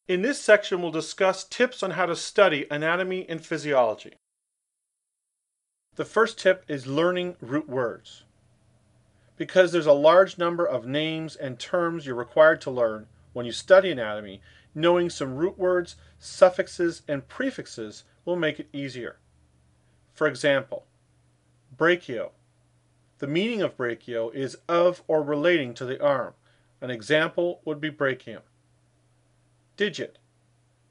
In this section, we'll discuss tips on how to study anatomy and physiology. The first tip is learning root words. Because there's a large number of names and terms you're required to learn when you study anatomy, knowing some root words, suffixes, and prefixes will make it easier. For example, brachio. The meaning of brachio is of or relating to the arm. An example would be brachium. Digit.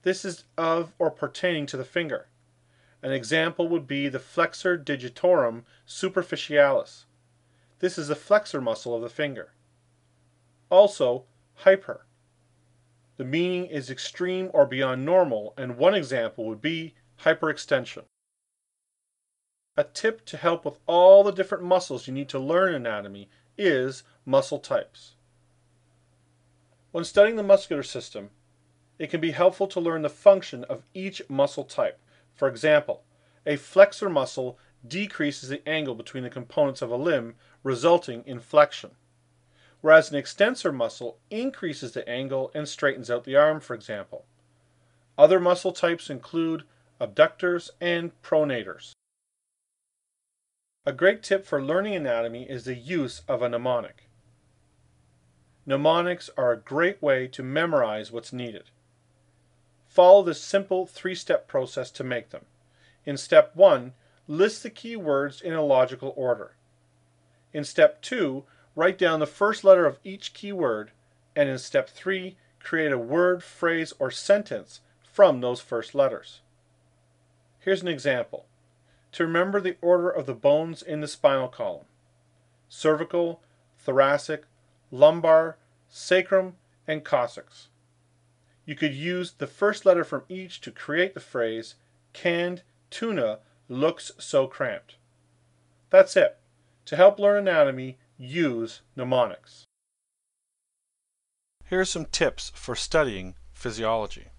This is of or pertaining to the finger. An example would be the flexor digitorum superficialis. This is the flexor muscle of the finger. Also, hyper. The meaning is extreme or beyond normal, and one example would be hyperextension. A tip to help with all the different muscles you need to learn anatomy is muscle types. When studying the muscular system, it can be helpful to learn the function of each muscle type. For example, a flexor muscle decreases the angle between the components of a limb, resulting in flexion, whereas an extensor muscle increases the angle and straightens out the arm, for example. Other muscle types include abductors and pronators. A great tip for learning anatomy is the use of a mnemonic. Mnemonics are a great way to memorize what's needed. Follow this simple three-step process to make them. In step 1, list the key words in a logical order. In step 2, write down the first letter of each key word, and in step 3, create a word, phrase, or sentence from those first letters. Here's an example. To remember the order of the bones in the spinal column: cervical, thoracic, lumbar, sacrum, and coccyx. You could use the first letter from each to create the phrase, "Canned tuna looks so cramped." That's it. To help learn anatomy, use mnemonics. Here are some tips for studying physiology.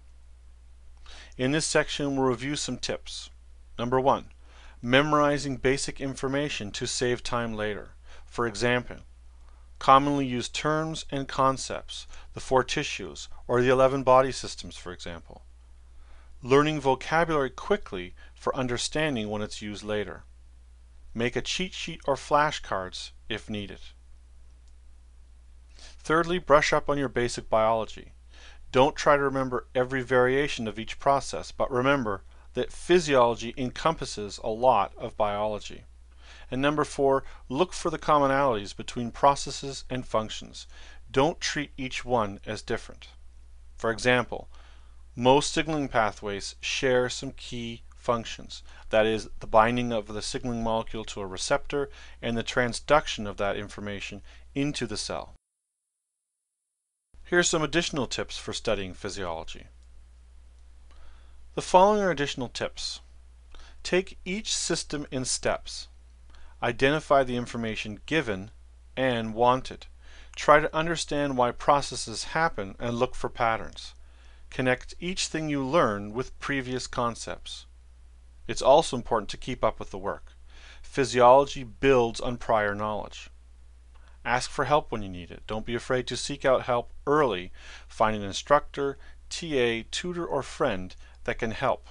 In this section, we'll review some tips. Number 1, memorizing basic information to save time later. For example, commonly used terms and concepts, the 4 tissues, or the 11 body systems, for example. Learning vocabulary quickly for understanding when it's used later. Make a cheat sheet or flashcards if needed. Thirdly, brush up on your basic biology. Don't try to remember every variation of each process, but remember that physiology encompasses a lot of biology. And number 4, look for the commonalities between processes and functions. Don't treat each one as different. For example, most signaling pathways share some key functions. That is, the binding of the signaling molecule to a receptor and the transduction of that information into the cell. Here are some additional tips for studying physiology. The following are additional tips. Take each system in steps. Identify the information given and wanted. Try to understand why processes happen and look for patterns. Connect each thing you learn with previous concepts. It's also important to keep up with the work. Physiology builds on prior knowledge. Ask for help when you need it. Don't be afraid to seek out help early. Find an instructor, TA, tutor, or friend that can help.